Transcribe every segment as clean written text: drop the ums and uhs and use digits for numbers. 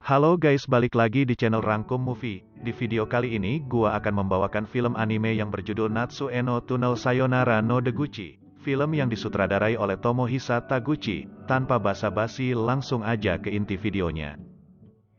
Halo guys, balik lagi di channel Rangkum Movie. Di video kali ini, gua akan membawakan film anime yang berjudul Natsu no Tunnel Sayonara no Deguchi. Film yang disutradarai oleh Tomohisa Taguchi. Tanpa basa-basi, langsung aja ke inti videonya.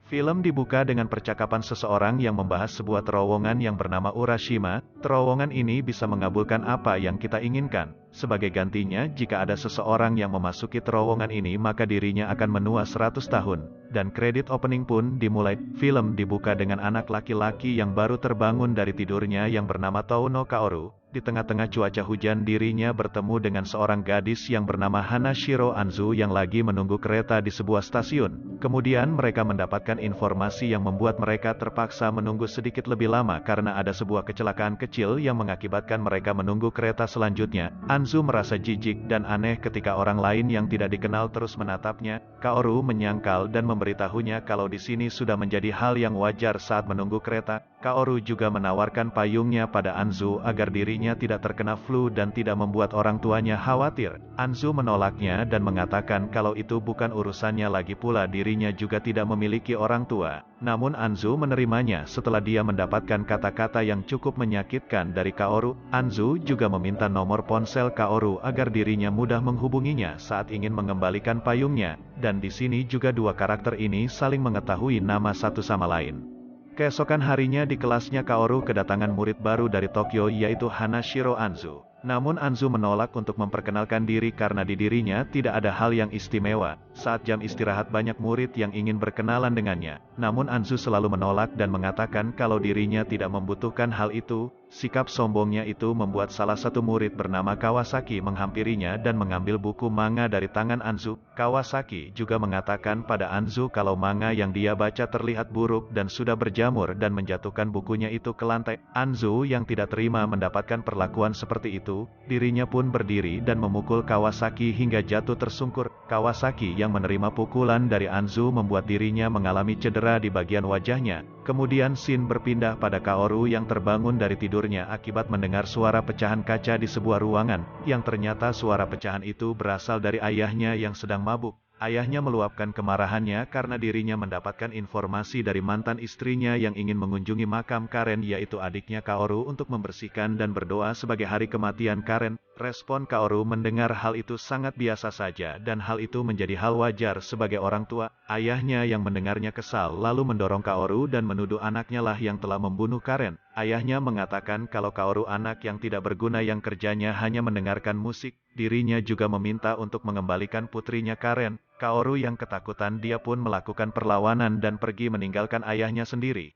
Film dibuka dengan percakapan seseorang yang membahas sebuah terowongan yang bernama Urashima. Terowongan ini bisa mengabulkan apa yang kita inginkan. Sebagai gantinya, jika ada seseorang yang memasuki terowongan ini maka dirinya akan menua 100 tahun. Dan kredit opening pun dimulai. Film dibuka dengan anak laki-laki yang baru terbangun dari tidurnya yang bernama Touno Kaoru. Di tengah-tengah cuaca hujan dirinya bertemu dengan seorang gadis yang bernama Hanashiro Anzu yang lagi menunggu kereta di sebuah stasiun. Kemudian mereka mendapatkan informasi yang membuat mereka terpaksa menunggu sedikit lebih lama karena ada sebuah kecelakaan kecil yang mengakibatkan mereka menunggu kereta selanjutnya. Anzu merasa jijik dan aneh ketika orang lain yang tidak dikenal terus menatapnya. Kaoru menyangkal dan memberitahunya kalau di sini sudah menjadi hal yang wajar saat menunggu kereta. Kaoru juga menawarkan payungnya pada Anzu agar dirinya tidak terkena flu dan tidak membuat orang tuanya khawatir. Anzu menolaknya dan mengatakan kalau itu bukan urusannya, lagi pula dirinya juga tidak memiliki orang tua. Namun Anzu menerimanya setelah dia mendapatkan kata-kata yang cukup menyakitkan dari Kaoru. Anzu juga meminta nomor ponsel Kaoru agar dirinya mudah menghubunginya saat ingin mengembalikan payungnya. Dan di sini juga dua karakter ini saling mengetahui nama satu sama lain. Keesokan harinya di kelasnya Kaoru kedatangan murid baru dari Tokyo yaitu Hanashiro Anzu. Namun Anzu menolak untuk memperkenalkan diri karena di dirinya tidak ada hal yang istimewa. Saat jam istirahat banyak murid yang ingin berkenalan dengannya. Namun Anzu selalu menolak dan mengatakan kalau dirinya tidak membutuhkan hal itu. Sikap sombongnya itu membuat salah satu murid bernama Kawasaki menghampirinya dan mengambil buku manga dari tangan Anzu. Kawasaki juga mengatakan pada Anzu kalau manga yang dia baca terlihat buruk dan sudah berjamur dan menjatuhkan bukunya itu ke lantai. Anzu yang tidak terima mendapatkan perlakuan seperti itu, dirinya pun berdiri dan memukul Kawasaki hingga jatuh tersungkur. Kawasaki yang menerima pukulan dari Anzu membuat dirinya mengalami cedera di bagian wajahnya. Kemudian scene berpindah pada Kaoru yang terbangun dari tidurnya akibat mendengar suara pecahan kaca di sebuah ruangan, yang ternyata suara pecahan itu berasal dari ayahnya yang sedang mabuk. Ayahnya meluapkan kemarahannya karena dirinya mendapatkan informasi dari mantan istrinya yang ingin mengunjungi makam Karen yaitu adiknya Kaoru untuk membersihkan dan berdoa sebagai hari kematian Karen. Respon Kaoru mendengar hal itu sangat biasa saja dan hal itu menjadi hal wajar sebagai orang tua. Ayahnya yang mendengarnya kesal lalu mendorong Kaoru dan menuduh anaknya lah yang telah membunuh Karen. Ayahnya mengatakan kalau Kaoru anak yang tidak berguna yang kerjanya hanya mendengarkan musik. Dirinya juga meminta untuk mengembalikan putrinya Karen. Kaoru yang ketakutan dia pun melakukan perlawanan dan pergi meninggalkan ayahnya sendiri.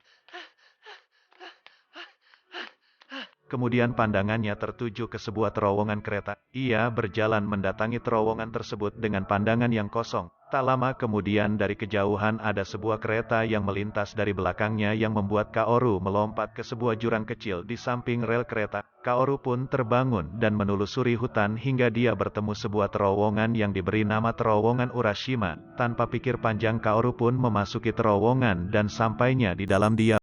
Kemudian pandangannya tertuju ke sebuah terowongan kereta. Ia berjalan mendatangi terowongan tersebut dengan pandangan yang kosong. Tak lama kemudian dari kejauhan ada sebuah kereta yang melintas dari belakangnya yang membuat Kaoru melompat ke sebuah jurang kecil di samping rel kereta. Kaoru pun terbangun dan menelusuri hutan hingga dia bertemu sebuah terowongan yang diberi nama terowongan Urashima. Tanpa pikir panjang Kaoru pun memasuki terowongan dan sampainya di dalam dia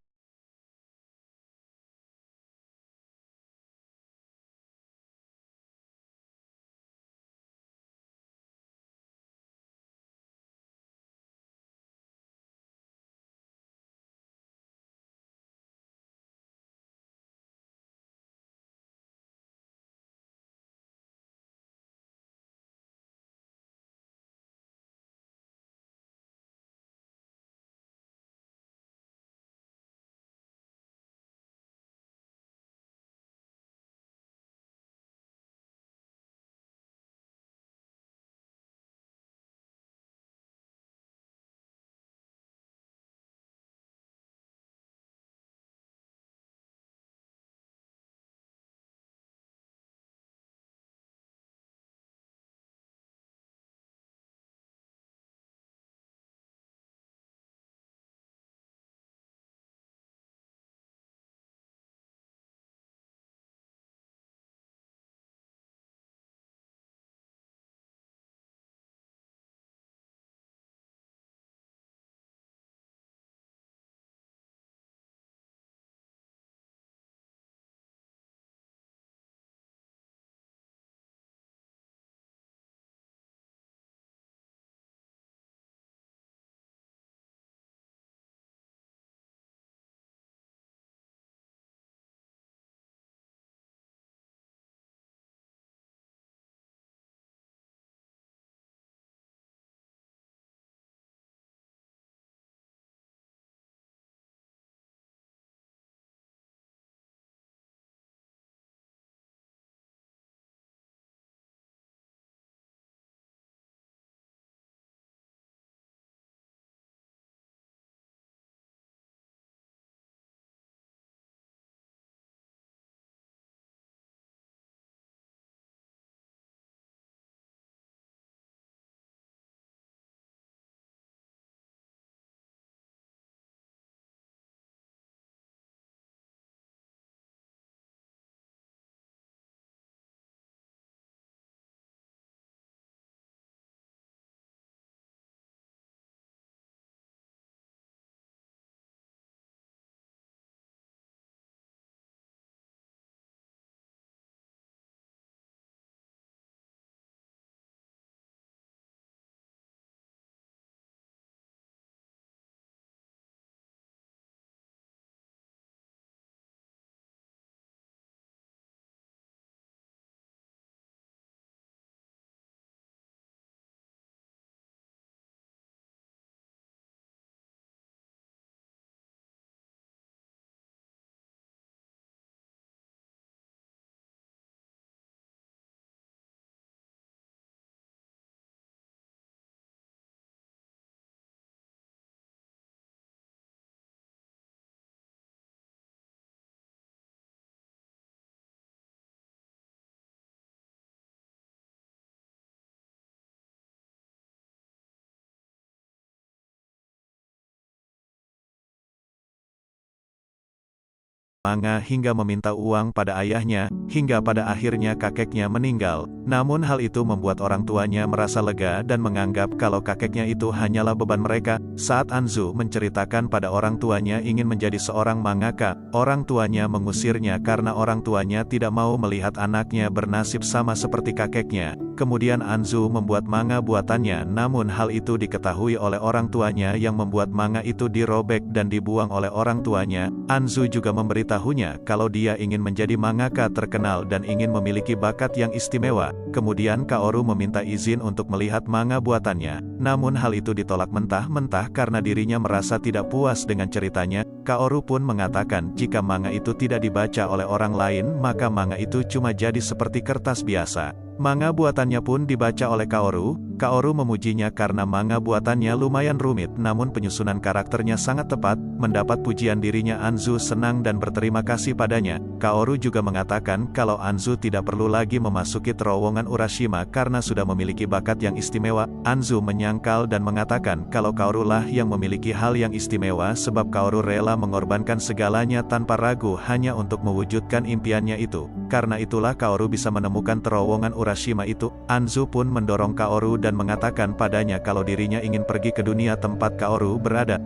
manga hingga meminta uang pada ayahnya, hingga pada akhirnya kakeknya meninggal. Namun hal itu membuat orang tuanya merasa lega dan menganggap kalau kakeknya itu hanyalah beban mereka. Saat Anzu menceritakan pada orang tuanya ingin menjadi seorang mangaka, orang tuanya mengusirnya karena orang tuanya tidak mau melihat anaknya bernasib sama seperti kakeknya. Kemudian Anzu membuat manga buatannya, namun hal itu diketahui oleh orang tuanya yang membuat manga itu dirobek dan dibuang oleh orang tuanya. Anzu juga memberitahunya kalau dia ingin menjadi mangaka terkenal dan ingin memiliki bakat yang istimewa. Kemudian Kaoru meminta izin untuk melihat manga buatannya. Namun hal itu ditolak mentah-mentah karena dirinya merasa tidak puas dengan ceritanya. Kaoru pun mengatakan jika manga itu tidak dibaca oleh orang lain maka manga itu cuma jadi seperti kertas biasa. Manga buatannya pun dibaca oleh Kaoru. Kaoru memujinya karena manga buatannya lumayan rumit namun penyusunan karakternya sangat tepat. Mendapat pujian dirinya, Anzu senang dan berterima kasih padanya. Kaoru juga mengatakan kalau Anzu tidak perlu lagi memasuki terowongan Urashima karena sudah memiliki bakat yang istimewa. Anzu menyangkal dan mengatakan kalau Kaoru lah yang memiliki hal yang istimewa sebab Kaoru rela mengorbankan segalanya tanpa ragu hanya untuk mewujudkan impiannya itu. Karena itulah Kaoru bisa menemukan terowongan Urashima itu. Anzu pun mendorong Kaoru dan mengatakan padanya kalau dirinya ingin pergi ke dunia tempat Kaoru berada.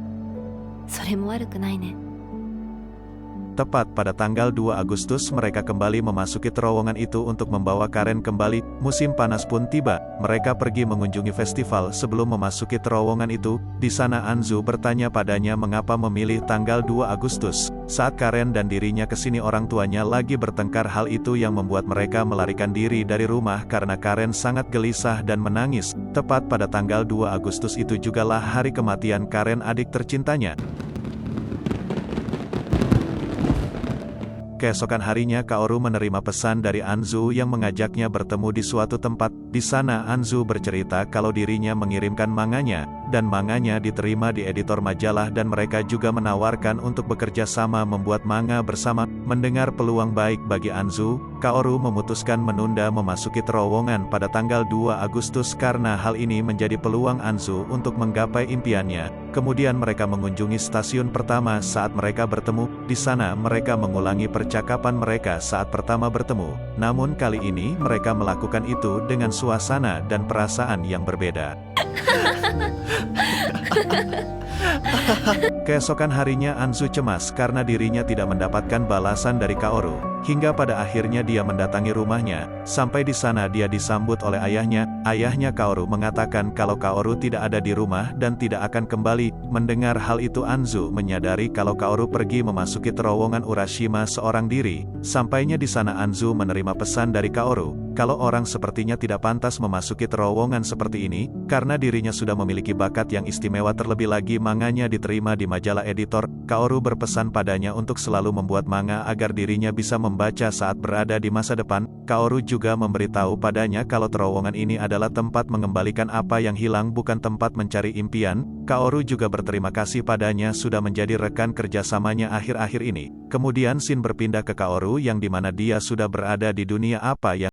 Tepat pada tanggal 2 Agustus mereka kembali memasuki terowongan itu untuk membawa Karen kembali. Musim panas pun tiba. Mereka pergi mengunjungi festival sebelum memasuki terowongan itu. Di sana Anzu bertanya padanya mengapa memilih tanggal 2 Agustus. Saat Karen dan dirinya kesini orang tuanya lagi bertengkar, hal itu yang membuat mereka melarikan diri dari rumah karena Karen sangat gelisah dan menangis. Tepat pada tanggal 2 Agustus itu jugalah hari kematian Karen, adik tercintanya. Keesokan harinya Kaoru menerima pesan dari Anzu yang mengajaknya bertemu di suatu tempat. Di sana Anzu bercerita kalau dirinya mengirimkan manganya, dan manganya diterima di editor majalah dan mereka juga menawarkan untuk bekerja sama membuat manga bersama. Mendengar peluang baik bagi Anzu, Kaoru memutuskan menunda memasuki terowongan pada tanggal 2 Agustus karena hal ini menjadi peluang Anzu untuk menggapai impiannya. Kemudian mereka mengunjungi stasiun pertama saat mereka bertemu. Di sana mereka mengulangi percakapan mereka saat pertama bertemu. Namun kali ini mereka melakukan itu dengan suasana dan perasaan yang berbeda. Keesokan harinya Anzu cemas karena dirinya tidak mendapatkan balasan dari Kaoru. Hingga pada akhirnya dia mendatangi rumahnya. Sampai di sana dia disambut oleh ayahnya. Ayahnya Kaoru mengatakan kalau Kaoru tidak ada di rumah dan tidak akan kembali. Mendengar hal itu Anzu menyadari kalau Kaoru pergi memasuki terowongan Urashima seorang diri. Sampainya di sana Anzu menerima pesan dari Kaoru kalau orang sepertinya tidak pantas memasuki terowongan seperti ini karena dirinya sudah memiliki bakat yang istimewa. Terlebih lagi manganya diterima di majalah editor. Kaoru berpesan padanya untuk selalu membuat manga agar dirinya bisa membaca saat berada di masa depan. Kaoru juga memberitahu padanya kalau terowongan ini adalah tempat mengembalikan apa yang hilang, bukan tempat mencari impian. Kaoru juga berterima kasih padanya sudah menjadi rekan kerjasamanya akhir-akhir ini. Kemudian scene berpindah ke Kaoru yang dimana dia sudah berada di dunia apa yang